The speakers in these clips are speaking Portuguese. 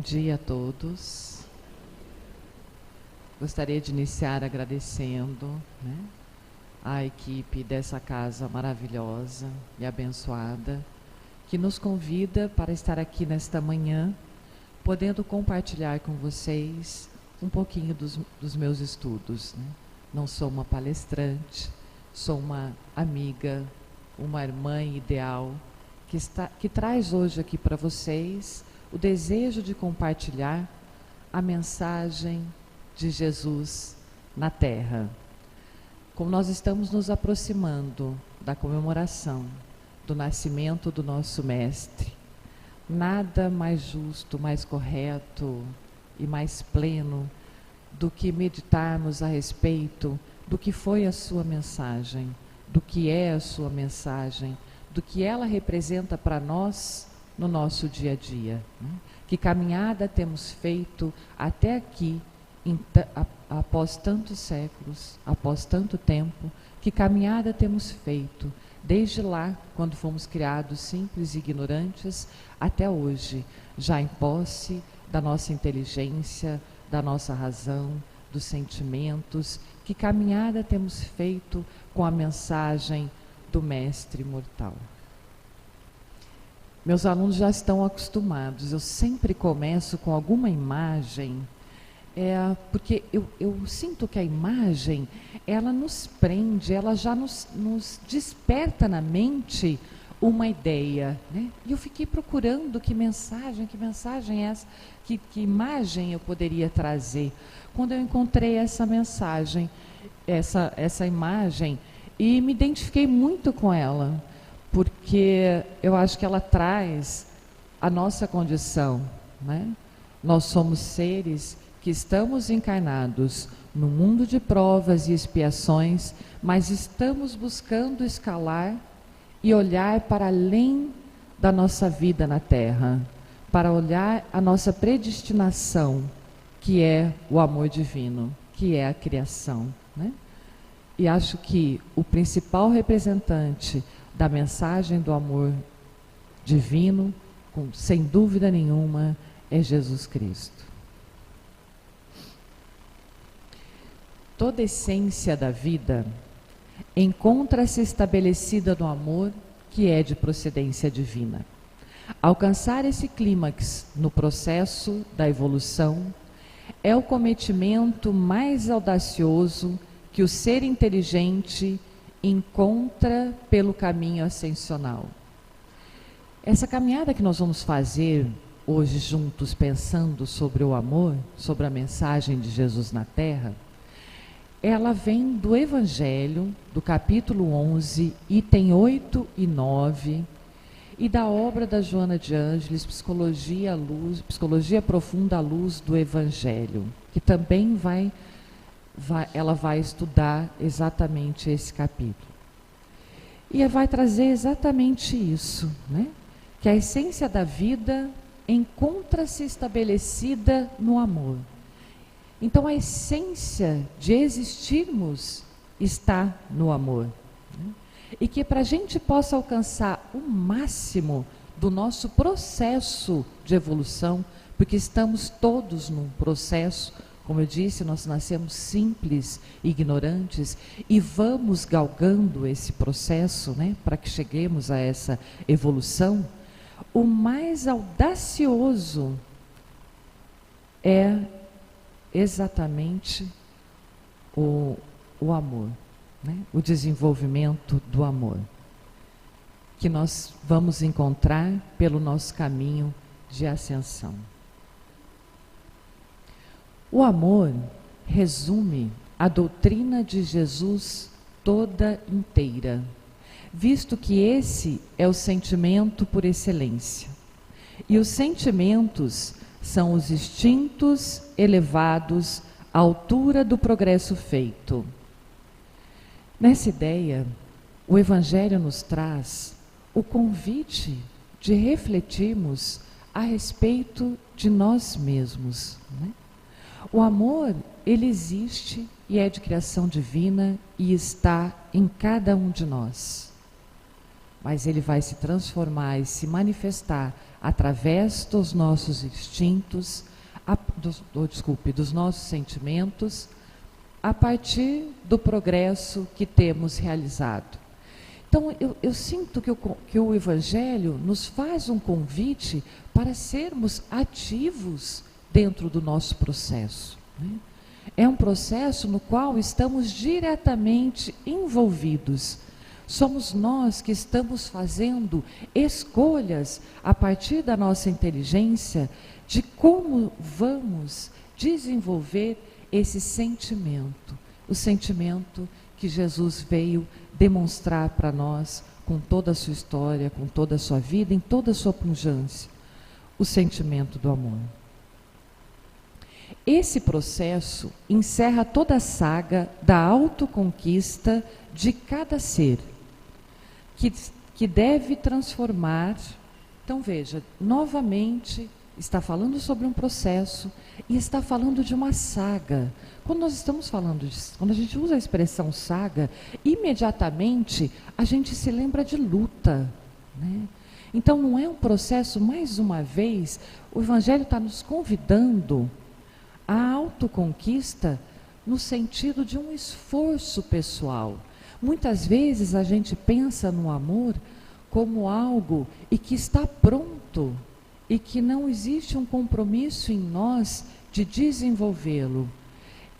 dia a todos. Gostaria de iniciar agradecendo, a equipe dessa casa maravilhosa e abençoada, que nos convida para estar aqui nesta manhã, podendo compartilhar com vocês um pouquinho dos meus estudos. Não sou uma palestrante, sou uma amiga, uma irmã ideal, que traz hoje aqui para vocês o desejo de compartilhar a mensagem de Jesus na Terra. Como nós estamos nos aproximando da comemoração do nascimento do nosso Mestre, nada mais justo, mais correto e mais pleno do que meditarmos a respeito do que foi a sua mensagem, do que é a sua mensagem, do que ela representa para nós no nosso dia a dia. Que caminhada temos feito até aqui, após tantos séculos, após tanto tempo, que caminhada temos feito, desde lá, quando fomos criados simples e ignorantes, até hoje, já em posse da nossa inteligência, da nossa razão, dos sentimentos, que caminhada temos feito com a mensagem do Mestre imortal. Meus alunos já estão acostumados, eu sempre começo com alguma imagem, porque eu sinto que a imagem, ela nos prende, ela já nos desperta na mente uma ideia, E eu fiquei procurando que mensagem é essa, que imagem eu poderia trazer. Quando eu encontrei essa mensagem, essa imagem, e me identifiquei muito com ela, porque eu acho que ela traz a nossa condição, Nós somos seres que estamos encarnados no mundo de provas e expiações, mas estamos buscando escalar e olhar para além da nossa vida na Terra, para olhar a nossa predestinação, que é o amor divino, que é a criação, E acho que o principal representante da mensagem do amor divino, sem dúvida nenhuma, é Jesus Cristo. Toda essência da vida encontra-se estabelecida no amor que é de procedência divina. Alcançar esse clímax no processo da evolução é o cometimento mais audacioso que o ser inteligente encontra pelo caminho ascensional. Essa caminhada que nós vamos fazer hoje juntos, pensando sobre o amor, sobre a mensagem de Jesus na Terra, ela vem do Evangelho, do capítulo 11, item 8 e 9, e da obra da Joana de Ângeles, Psicologia Profunda à Luz do Evangelho, que também ela vai estudar exatamente esse capítulo. E vai trazer exatamente isso, Que a essência da vida encontra-se estabelecida no amor. Então a essência de existirmos está no amor. E que para a gente possa alcançar o máximo do nosso processo de evolução, porque estamos todos num processo, como eu disse, nós nascemos simples, ignorantes, e vamos galgando esse processo, para que cheguemos a essa evolução. O mais audacioso é exatamente o amor, o desenvolvimento do amor, que nós vamos encontrar pelo nosso caminho de ascensão. O amor resume a doutrina de Jesus toda inteira, visto que esse é o sentimento por excelência. E os sentimentos são os instintos elevados à altura do progresso feito. Nessa ideia, o Evangelho nos traz o convite de refletirmos a respeito de nós mesmos. O amor, ele existe e é de criação divina e está em cada um de nós. mas ele vai se transformar e se manifestar através dos nossos instintos, dos nossos sentimentos, a partir do progresso que temos realizado. Então, eu sinto que o Evangelho nos faz um convite para sermos ativos dentro do nosso processo, né? É um processo no qual estamos diretamente envolvidos. Somos nós que estamos fazendo escolhas a partir da nossa inteligência de como vamos desenvolver esse sentimento, o sentimento que Jesus veio demonstrar para nós com toda a sua história, com toda a sua vida, em toda a sua pujança, o sentimento do amor. Esse processo encerra toda a saga da autoconquista de cada ser, que deve transformar. Então veja, novamente está falando sobre um processo e está falando de uma saga. Quando nós estamos falando quando a gente usa a expressão saga, imediatamente a gente se lembra de luta, né? Então não é um processo, mais uma vez, o Evangelho está nos convidando à autoconquista no sentido de um esforço pessoal. Muitas vezes a gente pensa no amor como algo e que está pronto e que não existe um compromisso em nós de desenvolvê-lo.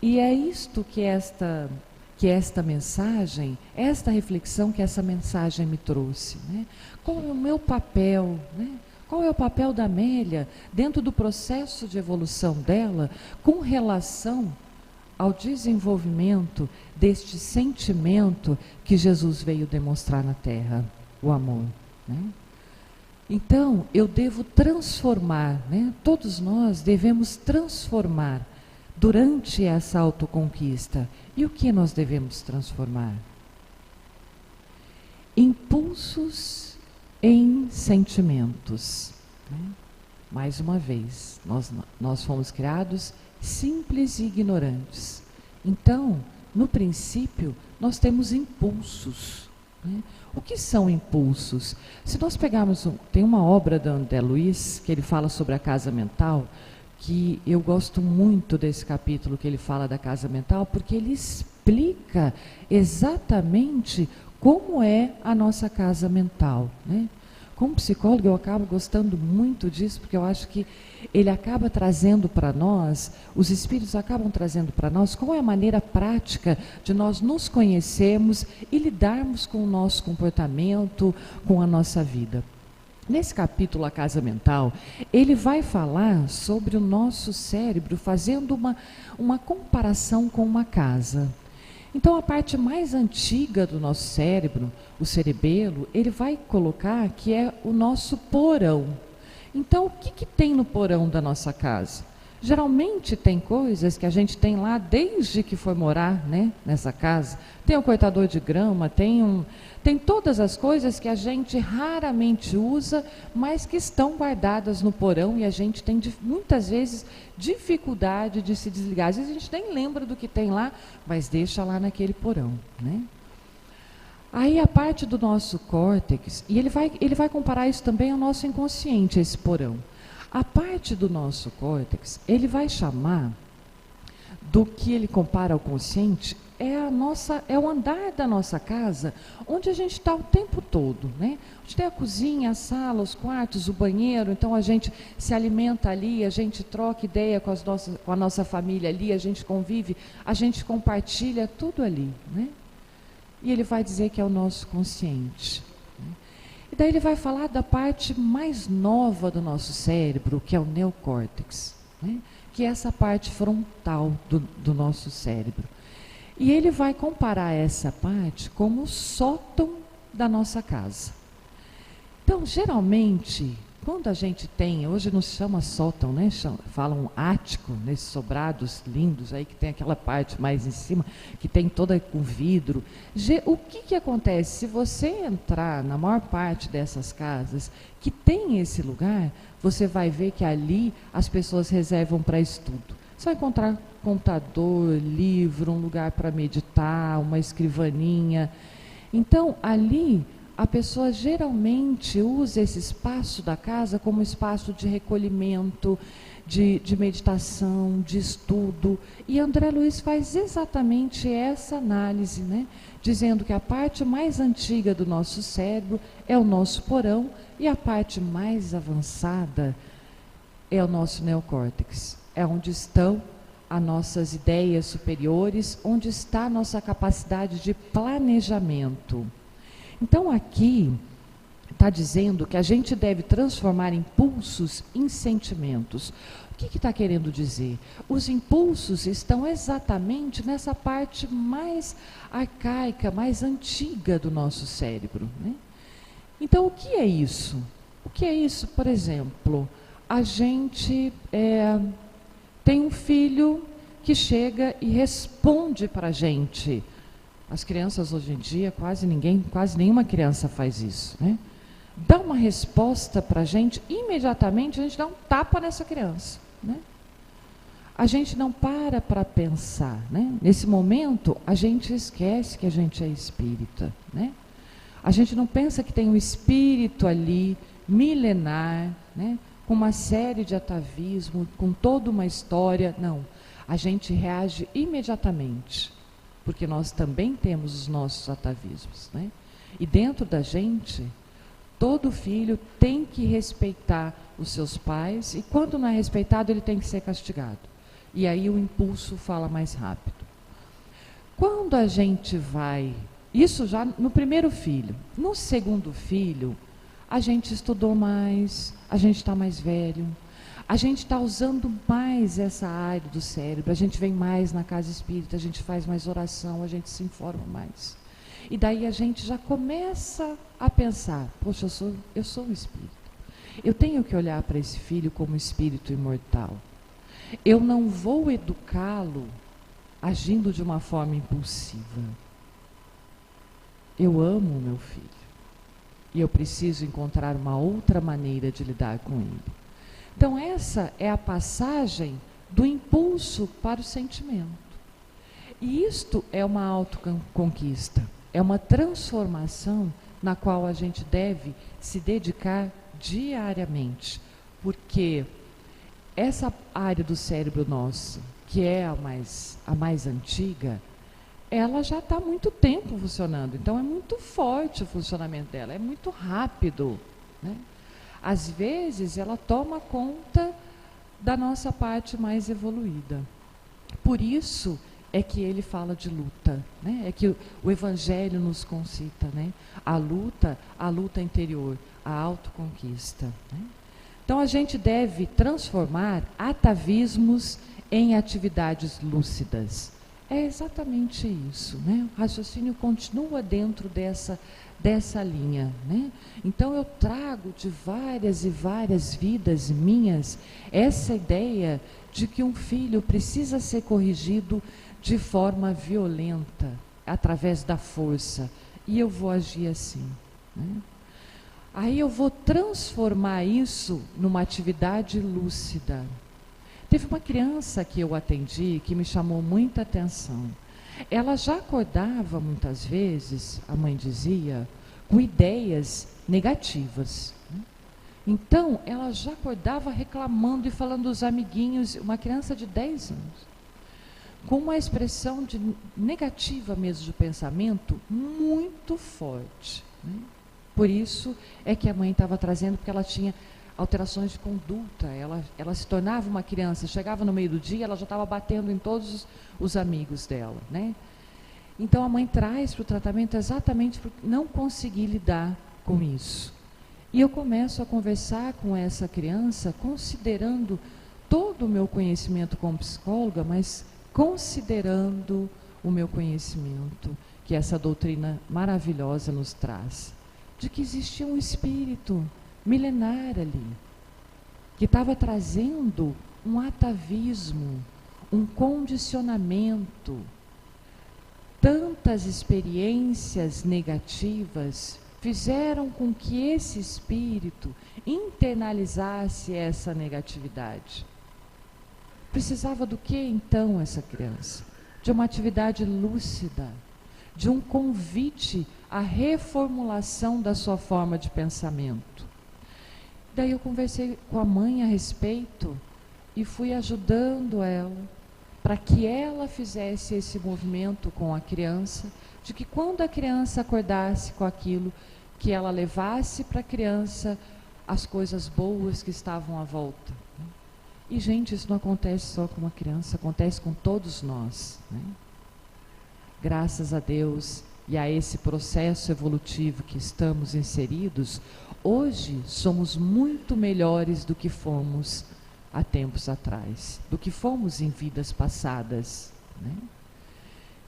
E é isto que esta mensagem, esta reflexão que essa mensagem me trouxe, né? Qual é o meu papel, né? Qual é o papel da Amélia dentro do processo de evolução dela com relação ao desenvolvimento deste sentimento que Jesus veio demonstrar na Terra, o amor, né? Então, eu devo transformar, né? Todos nós devemos transformar durante essa autoconquista. E o que nós devemos transformar? Impulsos em sentimentos, né? Mais uma vez, nós fomos criados simples e ignorantes. Então, no princípio, nós temos impulsos, né? O que são impulsos? Se nós pegarmos, tem uma obra da André Luiz, que ele fala sobre a casa mental, que eu gosto muito desse capítulo que ele fala da casa mental, porque ele explica exatamente como é a nossa casa mental, né? Como psicólogo, eu acabo gostando muito disso, porque eu acho que ele acaba trazendo para nós, os espíritos acabam trazendo para nós, qual é a maneira prática de nós nos conhecermos e lidarmos com o nosso comportamento, com a nossa vida. Nesse capítulo, A Casa Mental, ele vai falar sobre o nosso cérebro, fazendo uma comparação com uma casa. Então, a parte mais antiga do nosso cérebro, o cerebelo, ele vai colocar que é o nosso porão. Então, o que tem no porão da nossa casa? Geralmente tem coisas que a gente tem lá desde que foi morar, né, nessa casa. Tem o cortador de grama, tem todas as coisas que a gente raramente usa, mas que estão guardadas no porão e a gente tem muitas vezes dificuldade de se desligar. Às vezes a gente nem lembra do que tem lá, mas deixa lá naquele porão, né? Aí a parte do nosso córtex, e ele vai comparar isso também ao nosso inconsciente, esse porão. A parte do nosso córtex, ele vai chamar do que ele compara ao consciente, é o andar da nossa casa, onde a gente está o tempo todo, né? Onde tem a cozinha, a sala, os quartos, o banheiro, então a gente se alimenta ali, a gente troca ideia com a nossa família ali, a gente convive, a gente compartilha tudo ali, né? E ele vai dizer que é o nosso consciente. E daí ele vai falar da parte mais nova do nosso cérebro, que é o neocórtex, né? Que é essa parte frontal do nosso cérebro. E ele vai comparar essa parte como o sótão da nossa casa. Então, geralmente, quando a gente tem, hoje não se chama sótão, né? Falam ático, nesses sobrados lindos aí, que tem aquela parte mais em cima, que tem toda com vidro. O que acontece? Se você entrar na maior parte dessas casas que tem esse lugar, você vai ver que ali as pessoas reservam para estudo. Você vai encontrar computador, livro, um lugar para meditar, uma escrivaninha. Então, ali a pessoa geralmente usa esse espaço da casa como espaço de recolhimento, de meditação, de estudo. E André Luiz faz exatamente essa análise, né? Dizendo que a parte mais antiga do nosso cérebro é o nosso porão e a parte mais avançada é o nosso neocórtex. É onde estão as nossas ideias superiores, onde está a nossa capacidade de planejamento. Então aqui está dizendo que a gente deve transformar impulsos em sentimentos. O que está querendo dizer? Os impulsos estão exatamente nessa parte mais arcaica, mais antiga do nosso cérebro, né? Então o que é isso? O que é isso? Por exemplo, a gente tem um filho que chega e responde para a gente. As crianças hoje em dia, quase nenhuma criança faz isso, né? Dá uma resposta para a gente, imediatamente a gente dá um tapa nessa criança, né? A gente não para pensar, né? Nesse momento, a gente esquece que a gente é espírita, né? A gente não pensa que tem um espírito ali, milenar, né? Com uma série de atavismos, com toda uma história. Não, a gente reage imediatamente, porque nós também temos os nossos atavismos, né? E dentro da gente, todo filho tem que respeitar os seus pais, e quando não é respeitado, ele tem que ser castigado. E aí o impulso fala mais rápido. Quando a gente vai... Isso já no primeiro filho. No segundo filho, a gente estudou mais, a gente está mais velho, a gente está usando mais essa área do cérebro, a gente vem mais na casa espírita, a gente faz mais oração, a gente se informa mais. E daí a gente já começa a pensar, poxa, eu sou um espírito. Eu tenho que olhar para esse filho como espírito imortal. Eu não vou educá-lo agindo de uma forma impulsiva. Eu amo o meu filho. E eu preciso encontrar uma outra maneira de lidar com ele. Então essa é a passagem do impulso para o sentimento. E isto é uma autoconquista. É uma transformação na qual a gente deve se dedicar diariamente. Porque essa área do cérebro nosso, que é a mais antiga, ela já está há muito tempo funcionando. Então é muito forte o funcionamento dela, é muito rápido, né? Às vezes ela toma conta da nossa parte mais evoluída. Por isso é que ele fala de luta, né? É que o Evangelho nos concita, né? A luta interior, a autoconquista, né? Então a gente deve transformar atavismos em atividades lúcidas. É exatamente isso, né? O raciocínio continua dentro dessa linha, né? Então eu trago de várias e várias vidas minhas essa ideia de que um filho precisa ser corrigido de forma violenta, através da força, e eu vou agir assim, né? Aí eu vou transformar isso numa atividade lúcida. Teve uma criança que eu atendi que me chamou muita atenção. Ela já acordava muitas vezes, a mãe dizia, com ideias negativas, né? Então, ela já acordava reclamando e falando dos amiguinhos, uma criança de 10 anos, com uma expressão negativa mesmo de pensamento muito forte, né? Por isso é que a mãe estava trazendo, porque ela tinha alterações de conduta, ela se tornava uma criança, chegava no meio do dia, ela já estava batendo em todos os amigos dela, né? Então a mãe traz para o tratamento exatamente por não conseguir lidar com isso. E eu começo a conversar com essa criança, considerando todo o meu conhecimento como psicóloga, mas considerando o meu conhecimento que essa doutrina maravilhosa nos traz, de que existia um espírito milenar ali, que estava trazendo um atavismo, um condicionamento. Tantas experiências negativas fizeram com que esse espírito internalizasse essa negatividade. Precisava do que então essa criança? De uma atividade lúcida, de um convite à reformulação da sua forma de pensamento. Daí eu conversei com a mãe a respeito e fui ajudando ela para que ela fizesse esse movimento com a criança, de que quando a criança acordasse com aquilo, que ela levasse para a criança as coisas boas que estavam à volta. E, gente, isso não acontece só com uma criança, acontece com todos nós, né? Graças a Deus e a esse processo evolutivo que estamos inseridos, hoje somos muito melhores do que fomos há tempos atrás, do que fomos em vidas passadas, né?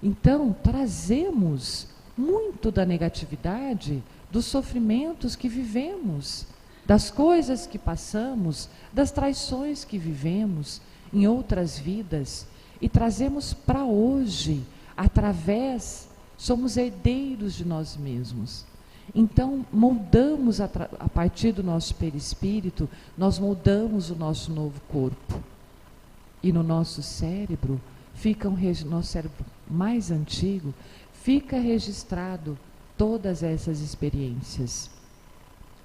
Então, trazemos muito da negatividade, dos sofrimentos que vivemos, das coisas que passamos, das traições que vivemos em outras vidas, e trazemos para hoje, somos herdeiros de nós mesmos. Então, moldamos a partir do nosso perispírito, nós moldamos o nosso novo corpo. E no nosso cérebro, nosso cérebro mais antigo, fica registrado todas essas experiências.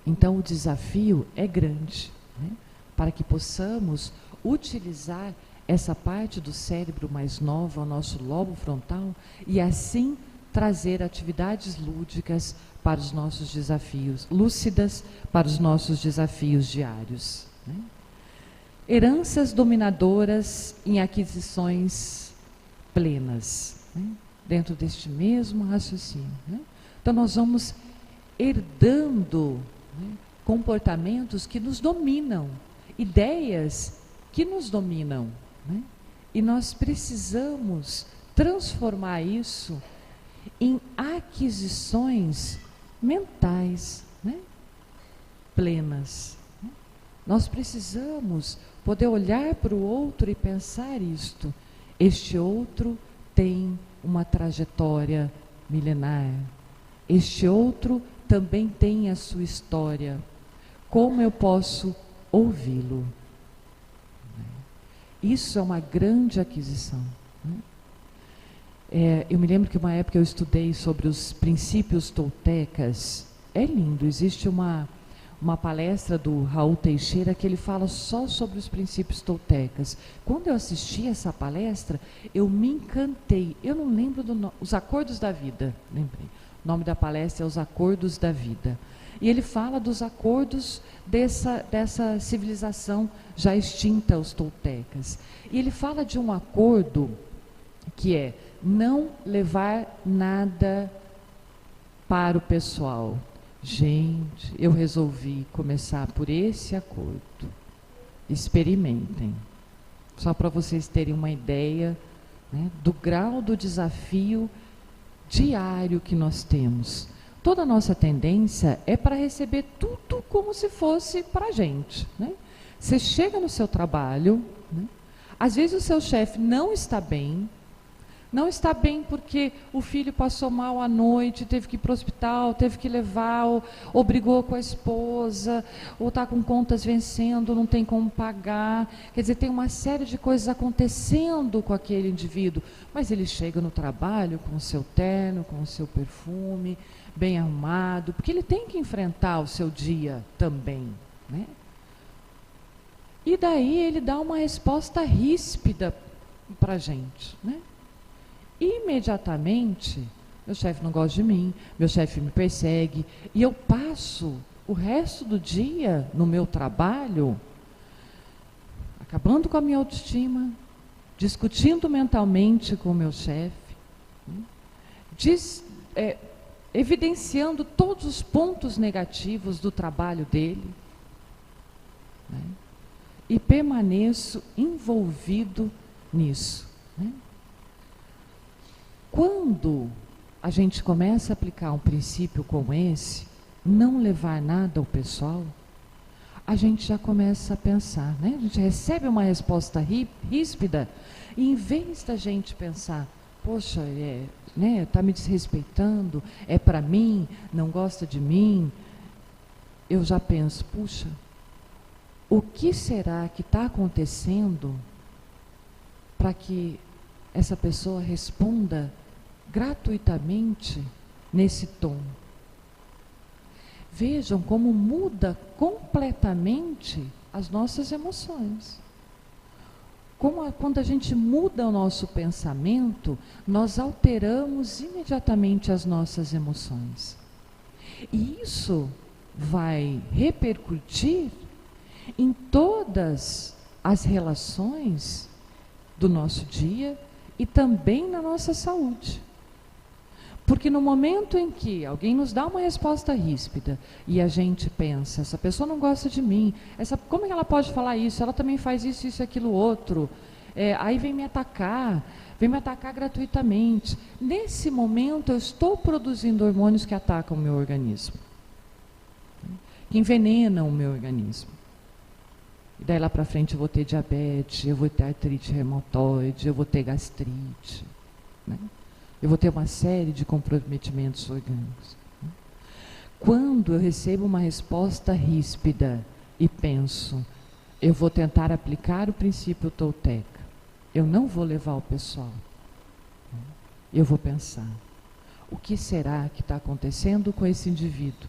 Então, o desafio é grande, né? Para que possamos utilizar essa parte do cérebro mais nova, o nosso lobo frontal, e assim trazer atividades lúdicas para os nossos desafios, lúcidas para os nossos desafios diários, né? Heranças dominadoras em aquisições plenas, né? Dentro deste mesmo raciocínio, né? Então nós vamos herdando, né, comportamentos que nos dominam, ideias que nos dominam, né? E nós precisamos transformar isso em aquisições mentais, né, plenas, né? Nós precisamos poder olhar para o outro e pensar isto: este outro tem uma trajetória milenar, este outro também tem a sua história, como eu posso ouvi-lo? Isso é uma grande aquisição, né? Eu me lembro que uma época eu estudei sobre os princípios toltecas. É lindo, existe uma palestra do Raul Teixeira que ele fala só sobre os princípios toltecas. Quando eu assisti essa palestra, eu me encantei. Eu não lembro os Acordos da Vida, lembrei. O nome da palestra é Os Acordos da Vida. E ele fala dos acordos dessa civilização já extinta, os toltecas. E ele fala de um acordo que é não levar nada para o pessoal. Gente, eu resolvi começar por esse acordo. Experimentem. Só para vocês terem uma ideia, né, do grau do desafio diário que nós temos. Toda a nossa tendência é para receber tudo como se fosse para a gente, né? Você chega no seu trabalho, né? Às vezes o seu chefe não está bem porque o filho passou mal à noite, teve que ir para o hospital, teve que levar, ou brigou com a esposa, ou está com contas vencendo, não tem como pagar. Quer dizer, tem uma série de coisas acontecendo com aquele indivíduo, mas ele chega no trabalho com o seu terno, com o seu perfume, bem arrumado, porque ele tem que enfrentar o seu dia também, né? E daí ele dá uma resposta ríspida para a gente, né? Imediatamente, meu chefe não gosta de mim, meu chefe me persegue, e eu passo o resto do dia no meu trabalho, acabando com a minha autoestima, discutindo mentalmente com o meu chefe, né? Evidenciando todos os pontos negativos do trabalho dele, né? E permaneço envolvido nisso, né? Quando a gente começa a aplicar um princípio como esse, não levar nada ao pessoal, a gente já começa a pensar, né? A gente recebe uma resposta ríspida, e em vez da gente pensar, poxa, né, tá me desrespeitando, é para mim, não gosta de mim, eu já penso, puxa, o que será que está acontecendo para que essa pessoa responda gratuitamente nesse tom. Vejam como muda completamente as nossas emoções. Quando a gente muda o nosso pensamento, nós alteramos imediatamente as nossas emoções. E isso vai repercutir em todas as relações do nosso dia e também na nossa saúde. Porque no momento em que alguém nos dá uma resposta ríspida e a gente pensa, essa pessoa não gosta de mim, como é que ela pode falar isso? Ela também faz isso, isso, aquilo, outro. Aí vem me atacar gratuitamente. Nesse momento eu estou produzindo hormônios que atacam o meu organismo, que envenenam o meu organismo. E daí lá para frente eu vou ter diabetes, eu vou ter artrite reumatoide, eu vou ter gastrite, né? Eu vou ter uma série de comprometimentos orgânicos. Quando eu recebo uma resposta ríspida e penso, eu vou tentar aplicar o princípio Tolteca, eu não vou levar o pessoal. Eu vou pensar, o que será que está acontecendo com esse indivíduo?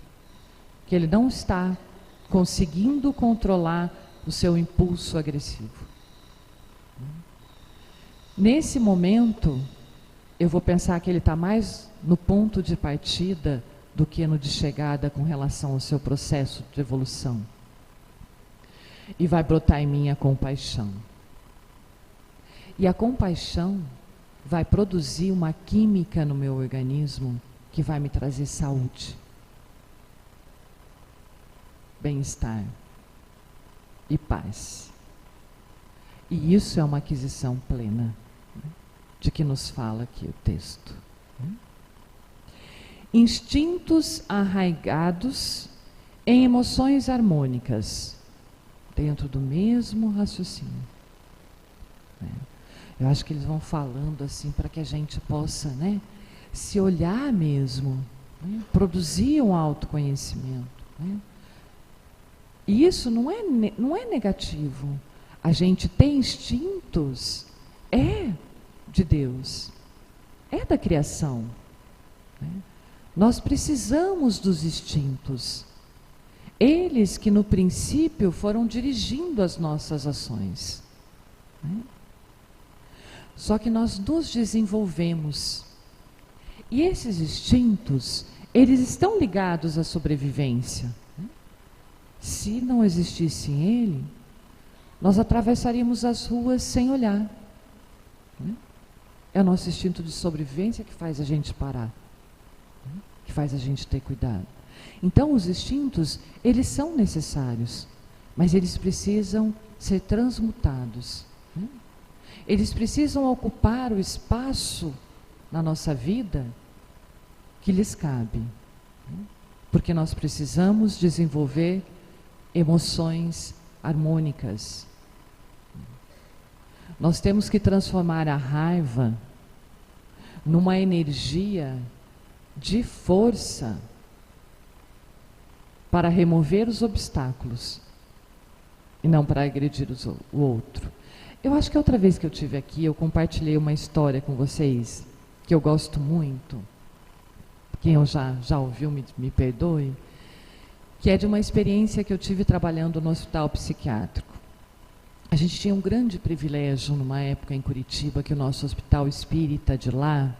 Que ele não está conseguindo controlar o seu impulso agressivo. Nesse momento, eu vou pensar que ele está mais no ponto de partida do que no de chegada com relação ao seu processo de evolução. E vai brotar em mim a compaixão. E a compaixão vai produzir uma química no meu organismo que vai me trazer saúde, bem-estar e paz. E isso é uma aquisição plena, de que nos fala aqui o texto. Instintos arraigados em emoções harmônicas, dentro do mesmo raciocínio. Eu acho que eles vão falando assim para que a gente possa, se olhar mesmo, produzir um autoconhecimento. E isso não é negativo. A gente ter instintos é de Deus, é da criação. Nós precisamos dos instintos. Eles que no princípio foram dirigindo as nossas ações. Só que nós nos desenvolvemos. E esses instintos, eles estão ligados à sobrevivência. Se não existisse ele, nós atravessaríamos as ruas sem olhar. É o nosso instinto de sobrevivência que faz a gente parar, que faz a gente ter cuidado. Então os instintos, eles são necessários, mas eles precisam ser transmutados. Eles precisam ocupar o espaço na nossa vida que lhes cabe. Porque nós precisamos desenvolver emoções harmônicas. Nós temos que transformar a raiva numa energia de força para remover os obstáculos e não para agredir o outro. Eu acho que a outra vez que eu estive aqui, eu compartilhei uma história com vocês que eu gosto muito. Quem eu já ouviu, me perdoe, que é de uma experiência que eu tive trabalhando no hospital psiquiátrico. A gente tinha um grande privilégio numa época em Curitiba, que o nosso hospital espírita de lá,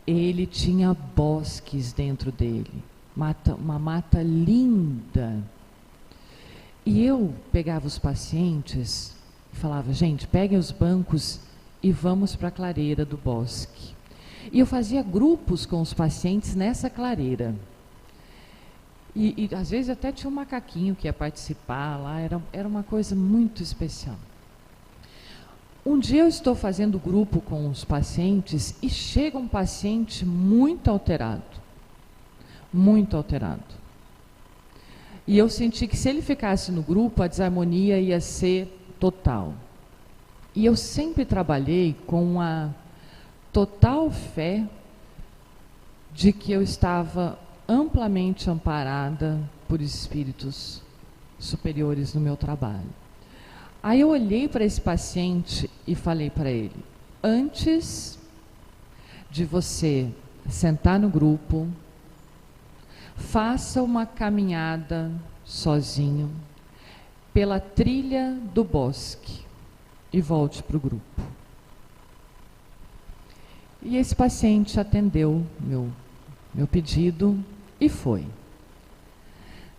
ele tinha bosques dentro dele, uma mata linda. E eu pegava os pacientes e falava, gente, peguem os bancos e vamos para a clareira do bosque. E eu fazia grupos com os pacientes nessa clareira. E às vezes até tinha um macaquinho que ia participar lá, era uma coisa muito especial. Um dia eu estou fazendo grupo com os pacientes e chega um paciente muito alterado. Muito alterado. E eu senti que se ele ficasse no grupo, a desarmonia ia ser total. E eu sempre trabalhei com a total fé de que eu estava amplamente amparada por espíritos superiores no meu trabalho. Aí eu olhei para esse paciente e falei para ele, antes de você sentar no grupo, faça uma caminhada sozinho pela trilha do bosque e volte para o grupo. E esse paciente atendeu meu pedido e foi.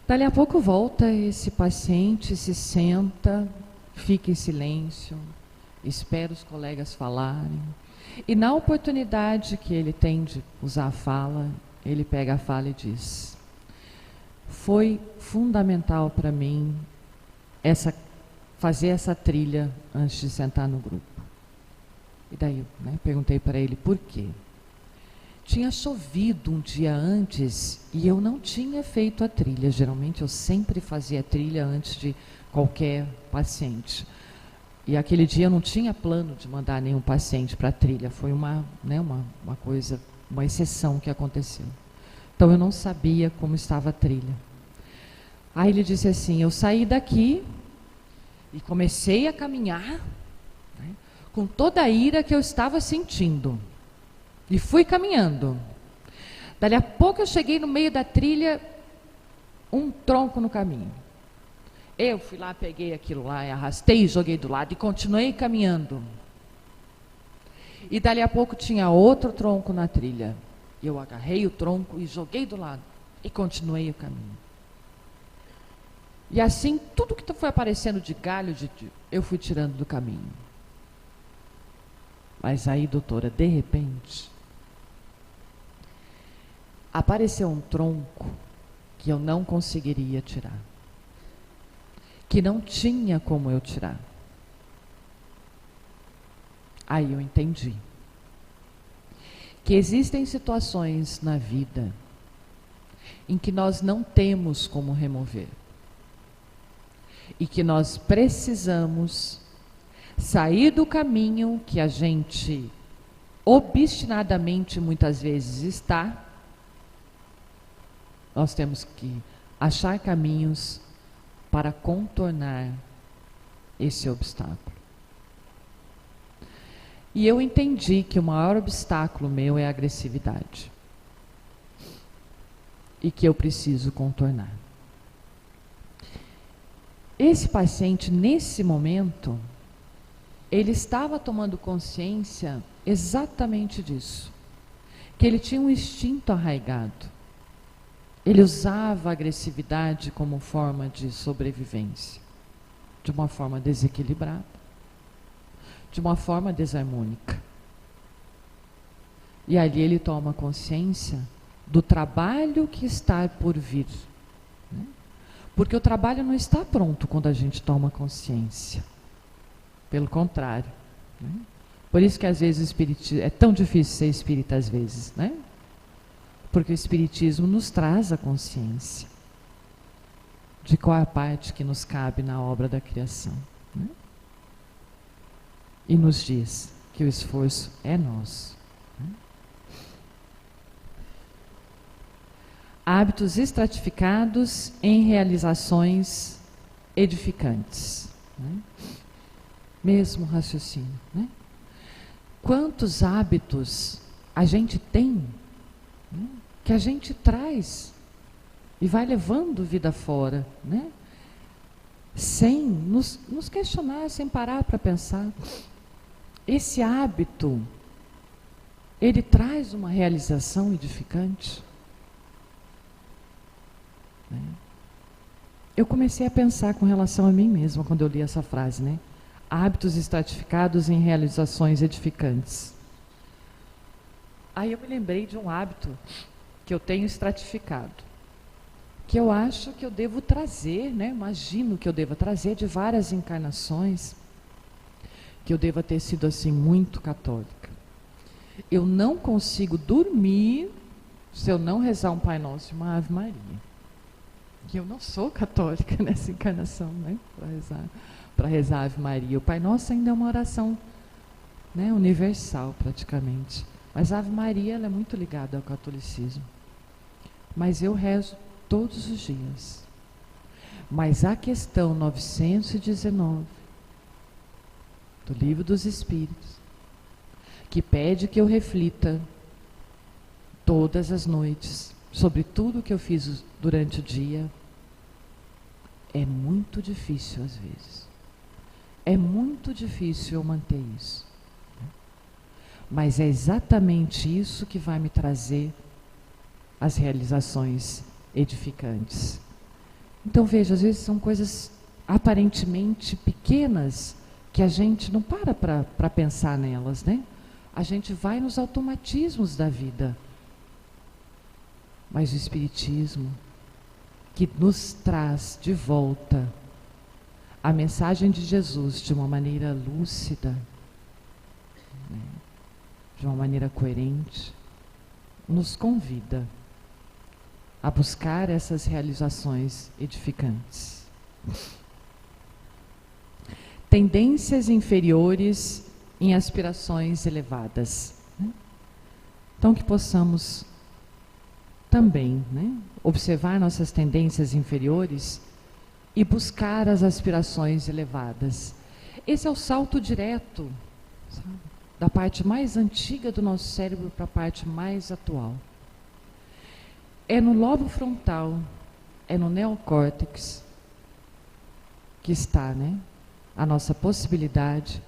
Dali a pouco volta esse paciente, se senta, fica em silêncio, espera os colegas falarem. E na oportunidade que ele tem de usar a fala, ele pega a fala e diz: foi fundamental para mim fazer essa trilha antes de sentar no grupo. E daí perguntei para ele por quê. Tinha chovido um dia antes e eu não tinha feito a trilha. Geralmente eu sempre fazia a trilha antes de qualquer paciente. E aquele dia eu não tinha plano de mandar nenhum paciente para a trilha. Foi uma coisa, uma exceção que aconteceu. Então eu não sabia como estava a trilha. Aí ele disse assim: eu saí daqui e comecei a caminhar, com toda a ira que eu estava sentindo. E fui caminhando. Dali a pouco eu cheguei no meio da trilha, um tronco no caminho. Eu fui lá, peguei aquilo lá, arrastei e joguei do lado e continuei caminhando. E dali a pouco tinha outro tronco na trilha. Eu agarrei o tronco e joguei do lado e continuei o caminho. E assim, tudo que foi aparecendo de galho, eu fui tirando do caminho. Mas aí, doutora, de repente, apareceu um tronco que eu não conseguiria tirar, que não tinha como eu tirar. Aí eu entendi que existem situações na vida em que nós não temos como remover e que nós precisamos sair do caminho que a gente obstinadamente muitas vezes está. Nós temos que achar caminhos para contornar esse obstáculo. E eu entendi que o maior obstáculo meu é a agressividade. E que eu preciso contornar. Esse paciente, nesse momento, ele estava tomando consciência exatamente disso. Que ele tinha um instinto arraigado. Ele usava a agressividade como forma de sobrevivência, de uma forma desequilibrada, de uma forma desarmônica. E ali ele toma consciência do trabalho que está por vir. Porque o trabalho não está pronto quando a gente toma consciência. Pelo contrário. Por isso que às vezes é tão difícil ser espírita às vezes, né? Porque o Espiritismo nos traz a consciência de qual é a parte que nos cabe na obra da criação. E nos diz que o esforço é nosso. Hábitos estratificados em realizações edificantes. Mesmo raciocínio. Quantos hábitos a gente tem, que a gente traz e vai levando vida fora, sem nos questionar, sem parar para pensar. Esse hábito, ele traz uma realização edificante. Eu comecei a pensar com relação a mim mesma quando eu li essa frase, hábitos estratificados em realizações edificantes. Aí eu me lembrei de um hábito que eu tenho estratificado, que eu acho que eu devo trazer, imagino que eu deva trazer de várias encarnações, que eu deva ter sido assim muito católica. Eu não consigo dormir se eu não rezar um Pai Nosso e uma Ave Maria. Que eu não sou católica nessa encarnação, para rezar a Ave Maria. O Pai Nosso ainda é uma oração, universal praticamente. Mas a Ave Maria ela é muito ligada ao catolicismo. Mas eu rezo todos os dias. Mas a questão 919 do Livro dos Espíritos, que pede que eu reflita todas as noites, sobre tudo que eu fiz durante o dia, é muito difícil às vezes. É muito difícil eu manter isso. Mas é exatamente isso que vai me trazer as realizações edificantes. Então veja, às vezes são coisas aparentemente pequenas que a gente não para pensar nelas, né? A gente vai nos automatismos da vida. Mas o Espiritismo, que nos traz de volta a mensagem de Jesus de uma maneira lúcida, né? De uma maneira coerente, nos convida a buscar essas realizações edificantes. Tendências inferiores em aspirações elevadas, né? Então que possamos também, né, observar nossas tendências inferiores e buscar as aspirações elevadas. Esse é o salto direto, sabe, da parte mais antiga do nosso cérebro para a parte mais atual. É no lobo frontal, é no neocórtex que está, né, a nossa possibilidade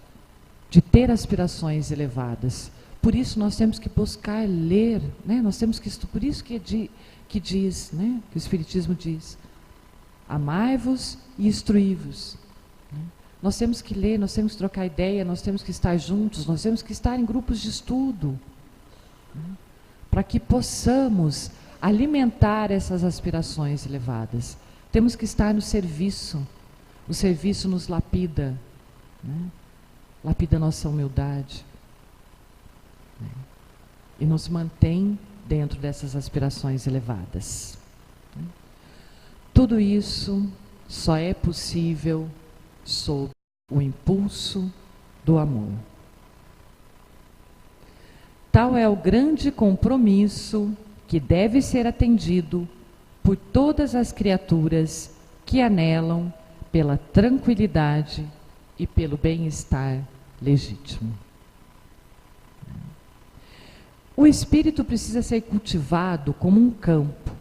de ter aspirações elevadas. Por isso nós temos que buscar ler, né? Nós temos que por isso que diz, né, que o Espiritismo diz: amai-vos e instruí-vos. Né? Nós temos que ler, nós temos que trocar ideia, nós temos que estar juntos, nós temos que estar em grupos de estudo, né, para que possamos alimentar essas aspirações elevadas. Temos que estar no serviço. O serviço nos lapida, né? Lapida nossa humildade, né? E nos mantém dentro dessas aspirações elevadas, né? Tudo isso só é possível sob o impulso do amor. Tal é o grande compromisso que deve ser atendido por todas as criaturas que anelam pela tranquilidade e pelo bem-estar legítimo. O espírito precisa ser cultivado como um campo.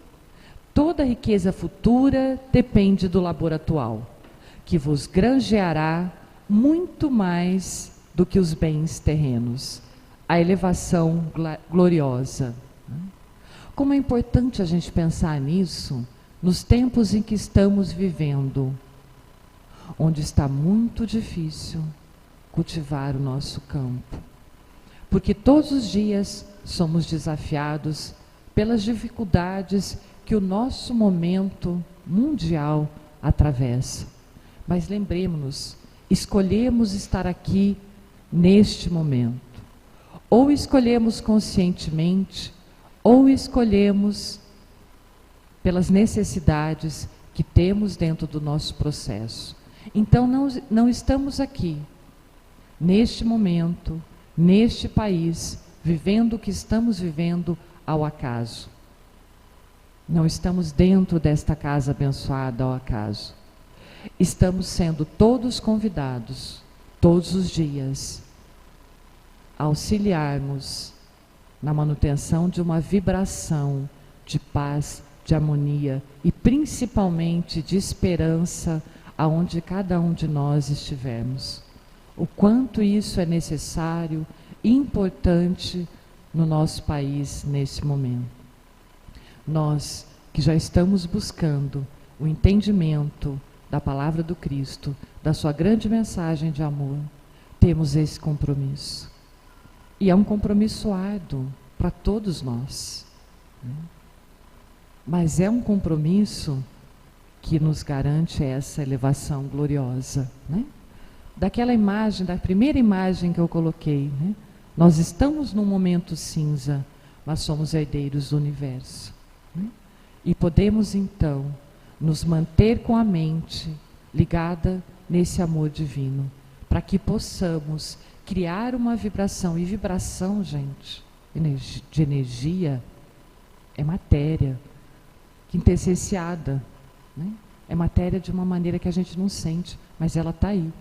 Toda riqueza futura depende do labor atual, que vos granjeará muito mais do que os bens terrenos, a elevação gloriosa. Como é importante a gente pensar nisso nos tempos em que estamos vivendo, onde está muito difícil cultivar o nosso campo, porque todos os dias somos desafiados pelas dificuldades que o nosso momento mundial atravessa. Mas lembremos-nos, escolhemos estar aqui neste momento. Ou escolhemos conscientemente, ou escolhemos pelas necessidades que temos dentro do nosso processo. Então não estamos aqui, neste momento, neste país, vivendo o que estamos vivendo ao acaso. Não estamos dentro desta casa abençoada ao acaso. Estamos sendo todos convidados, todos os dias, a auxiliarmos na manutenção de uma vibração de paz, de harmonia e principalmente de esperança aonde cada um de nós estivermos. O quanto isso é necessário e importante no nosso país nesse momento. Nós que já estamos buscando o entendimento da palavra do Cristo, da sua grande mensagem de amor, temos esse compromisso. E é um compromisso árduo para todos nós, né? Mas é um compromisso que nos garante essa elevação gloriosa, né? Daquela imagem, da primeira imagem que eu coloquei, né? Nós estamos num momento cinza, mas somos herdeiros do universo, né? E podemos então nos manter com a mente ligada nesse amor divino, para que possamos criar uma vibração. E vibração, gente, de energia, é matéria quintessenciada, né? É matéria de uma maneira que a gente não sente, mas ela está aí.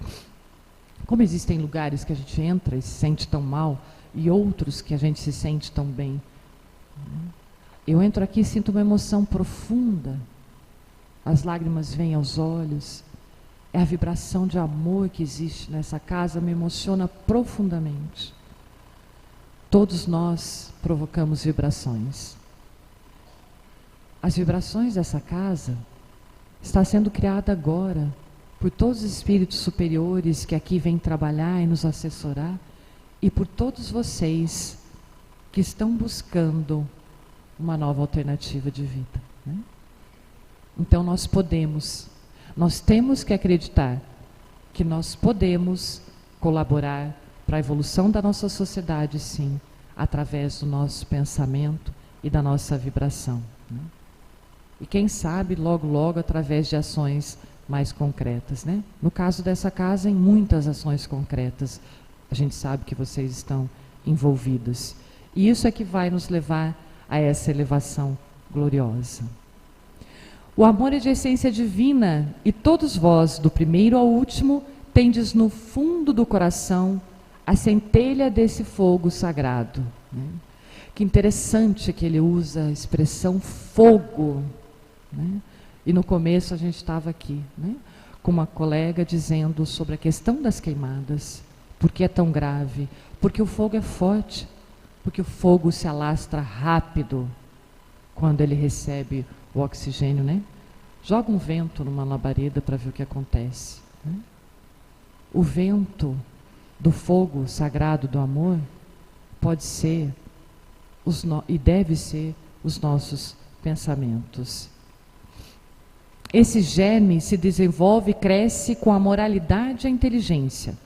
Como existem lugares que a gente entra e se sente tão mal, e outros que a gente se sente tão bem, Eu entro aqui e sinto uma emoção profunda, as lágrimas vêm aos olhos, é a vibração de amor que existe nessa casa, me emociona profundamente. Todos nós provocamos vibrações. As vibrações dessa casa está sendo criada agora por todos os espíritos superiores que aqui vêm trabalhar e nos assessorar, e por todos vocês que estão buscando uma nova alternativa de vida, né? Então nós temos que acreditar que nós podemos colaborar para a evolução da nossa sociedade, sim, através do nosso pensamento e da nossa vibração, né? E quem sabe, logo, logo, através de ações mais concretas, né? No caso dessa casa, em muitas ações concretas, a gente sabe que vocês estão envolvidos. E isso é que vai nos levar a essa elevação gloriosa. O amor é de essência divina, e todos vós, do primeiro ao último, tendes no fundo do coração a centelha desse fogo sagrado, né? Que interessante que ele usa a expressão fogo, né? E no começo a gente estava aqui, né, com uma colega dizendo sobre a questão das queimadas. Por que é tão grave? Porque o fogo é forte, porque o fogo se alastra rápido quando ele recebe o oxigênio, né? Joga um vento numa labareda para ver o que acontece, né? O vento do fogo sagrado do amor pode ser e deve ser os nossos pensamentos. Esse germe se desenvolve e cresce com a moralidade e a inteligência.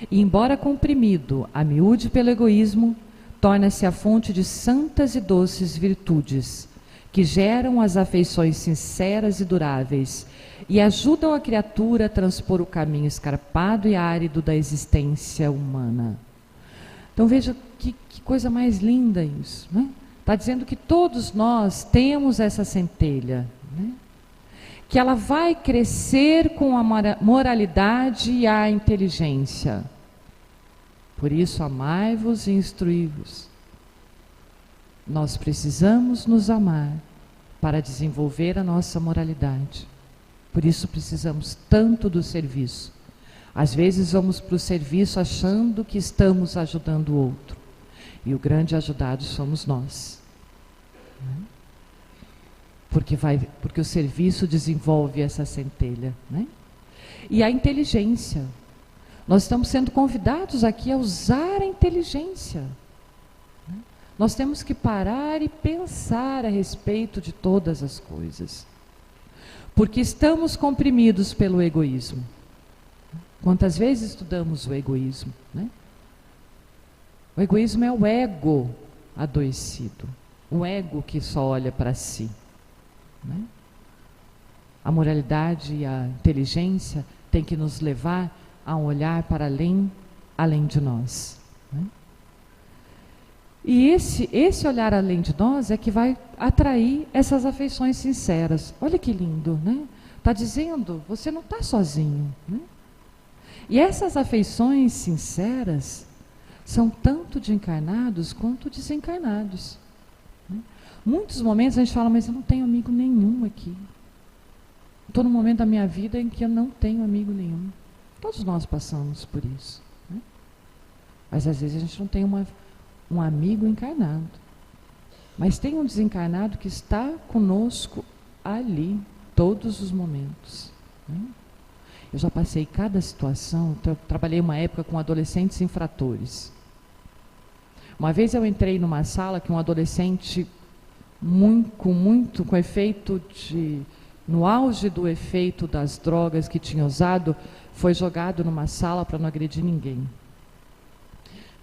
E, embora comprimido a miúde pelo egoísmo, torna-se a fonte de santas e doces virtudes, que geram as afeições sinceras e duráveis, e ajudam a criatura a transpor o caminho escarpado e árido da existência humana. Então veja que coisa mais linda isso, né? Está dizendo que todos nós temos essa centelha, né? Que ela vai crescer com a moralidade e a inteligência. Por isso, amai-vos e instruí-vos. Nós precisamos nos amar para desenvolver a nossa moralidade. Por isso precisamos tanto do serviço. Às vezes vamos para o serviço achando que estamos ajudando o outro. E o grande ajudado somos nós. Porque o serviço desenvolve essa centelha, né? E a inteligência. Nós estamos sendo convidados aqui a usar a inteligência, né? Nós temos que parar e pensar a respeito de todas as coisas. Porque estamos comprimidos pelo egoísmo. Quantas vezes estudamos o egoísmo, né? O egoísmo é o ego adoecido. O ego que só olha para si, né? A moralidade e a inteligência tem que nos levar a um olhar para além de nós, né? E esse olhar além de nós é que vai atrair essas afeições sinceras. Olha que lindo, né? Está dizendo, você não está sozinho, né? E essas afeições sinceras são tanto de encarnados quanto desencarnados, né? Muitos momentos a gente fala, mas eu não tenho amigo nenhum aqui. Estou num momento da minha vida em que eu não tenho amigo nenhum. Todos nós passamos por isso, né? Mas às vezes a gente não tem um amigo encarnado. Mas tem um desencarnado que está conosco ali, todos os momentos, né? Eu já passei cada situação, trabalhei uma época com adolescentes infratores. Uma vez eu entrei numa sala que um adolescente com efeito no auge do efeito das drogas que tinha usado, foi jogado numa sala para não agredir ninguém.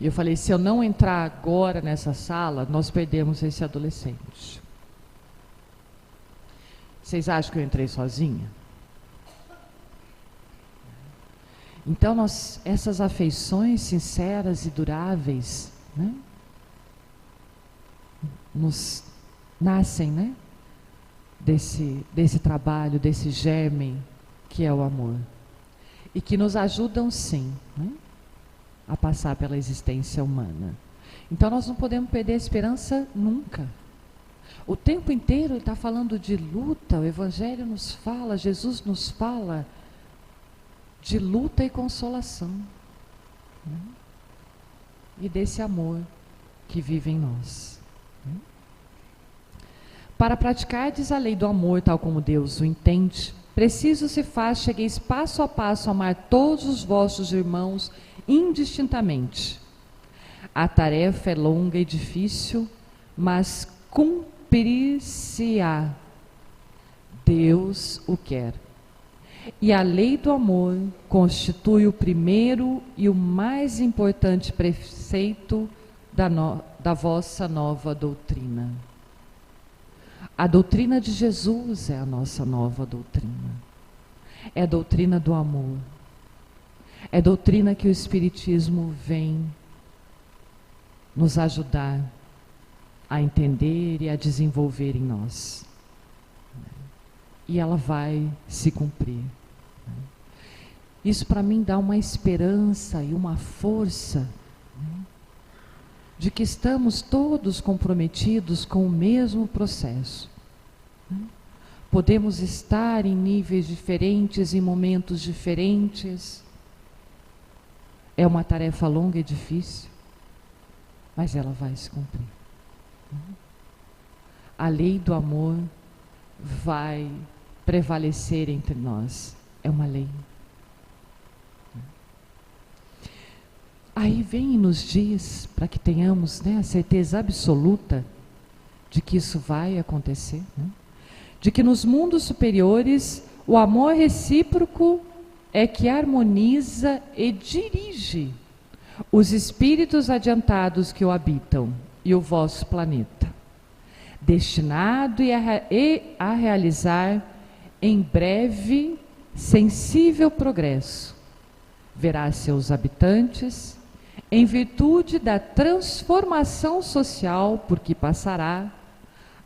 E eu falei, se eu não entrar agora nessa sala, nós perdemos esse adolescente. Vocês acham que eu entrei sozinha? Então, essas afeições sinceras e duráveis, né, nos nascem, né, desse trabalho, desse germe que é o amor. E que nos ajudam, sim, né, a passar pela existência humana. Então, nós não podemos perder a esperança nunca, O tempo inteiro ele está falando de luta, o Evangelho nos fala, Jesus nos fala de luta e consolação, né? E desse amor que vive em nós, né? Para praticardes a lei do amor tal como Deus o entende, preciso se faz chegueis passo a passo a amar todos os vossos irmãos indistintamente. A tarefa é longa e difícil, mas cumprir-se-á. Deus o quer. E a lei do amor constitui o primeiro e o mais importante preceito da vossa nova doutrina. A doutrina de Jesus é a nossa nova doutrina. É a doutrina do amor. É a doutrina que o Espiritismo vem nos ajudar a entender e a desenvolver em nós. E ela vai se cumprir. Isso para mim dá uma esperança e uma força, né, de que estamos todos comprometidos com o mesmo processo, né? Podemos estar em níveis diferentes, em momentos diferentes. É uma tarefa longa e difícil, mas ela vai se cumprir. A lei do amor vai prevalecer entre nós. É uma lei. Aí vem e nos diz, para que tenhamos, né, a certeza absoluta de que isso vai acontecer, né? De que nos mundos superiores o amor recíproco é que harmoniza e dirige os espíritos adiantados que o habitam e o vosso planeta, destinado a realizar em breve sensível progresso. Verá seus habitantes, em virtude da transformação social por que passará,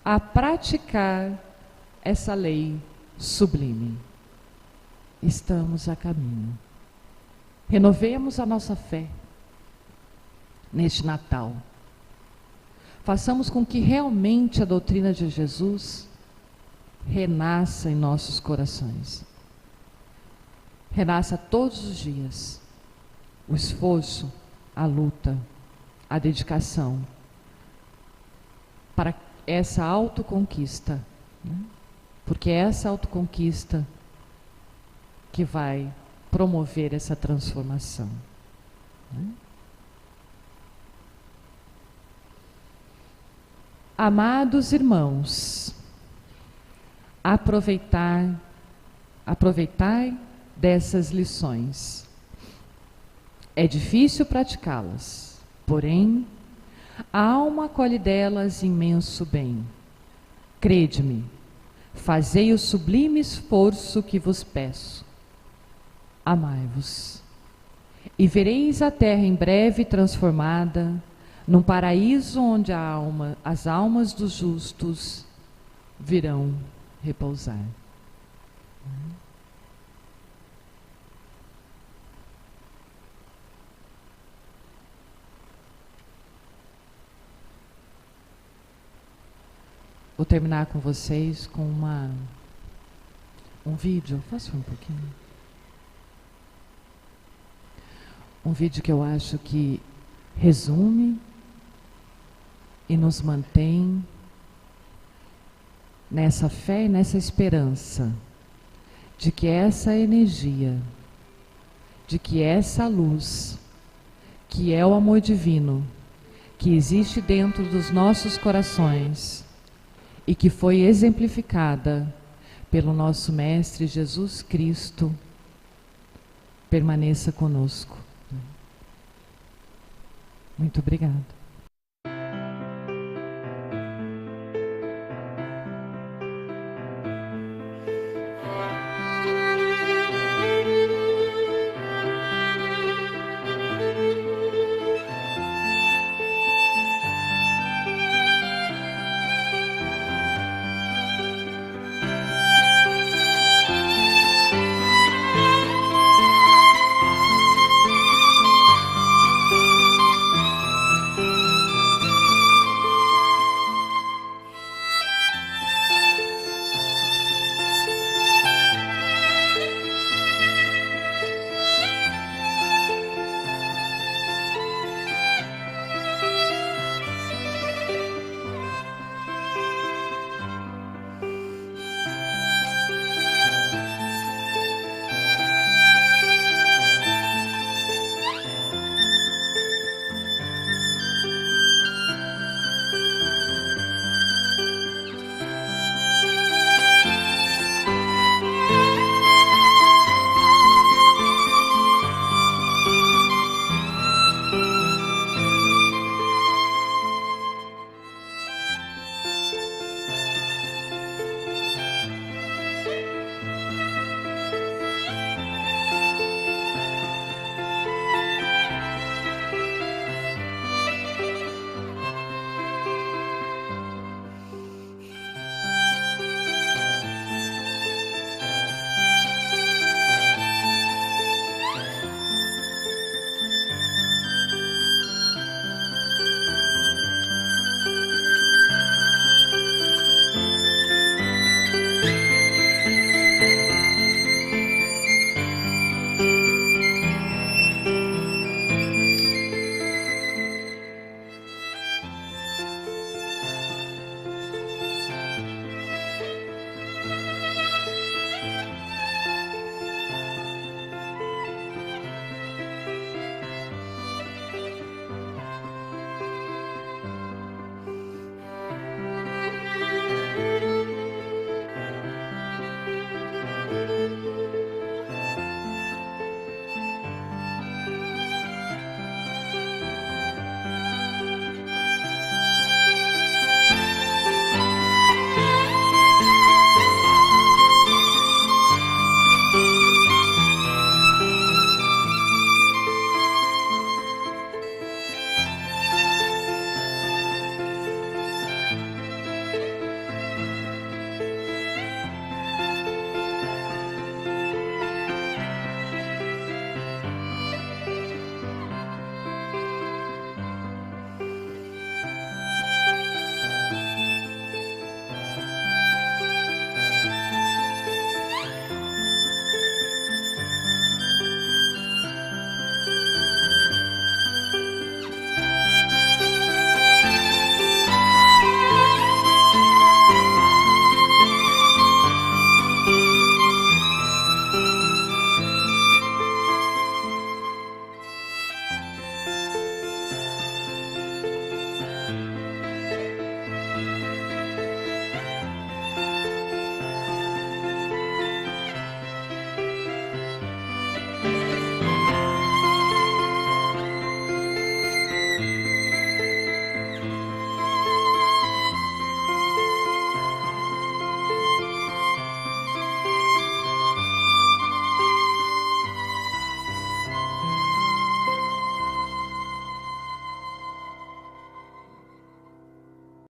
a praticar essa lei sublime. Estamos a caminho. Renovemos a nossa fé neste Natal. Façamos com que realmente a doutrina de Jesus renasça em nossos corações. Renasça todos os dias. O esforço, a luta, a dedicação para essa autoconquista, né? Porque é essa autoconquista que vai promover essa transformação, né? Amados irmãos, aproveitai dessas lições. É difícil praticá-las, porém, a alma colhe delas imenso bem. Crede-me, fazei o sublime esforço que vos peço. Amai-vos, e vereis a terra em breve transformada num paraíso onde as almas dos justos virão repousar. Vou terminar com vocês com um vídeo. Faça um pouquinho. Um vídeo que eu acho que resume e nos mantém nessa fé e nessa esperança de que essa energia, de que essa luz, que é o amor divino, que existe dentro dos nossos corações e que foi exemplificada pelo nosso Mestre Jesus Cristo, permaneça conosco. Muito obrigada.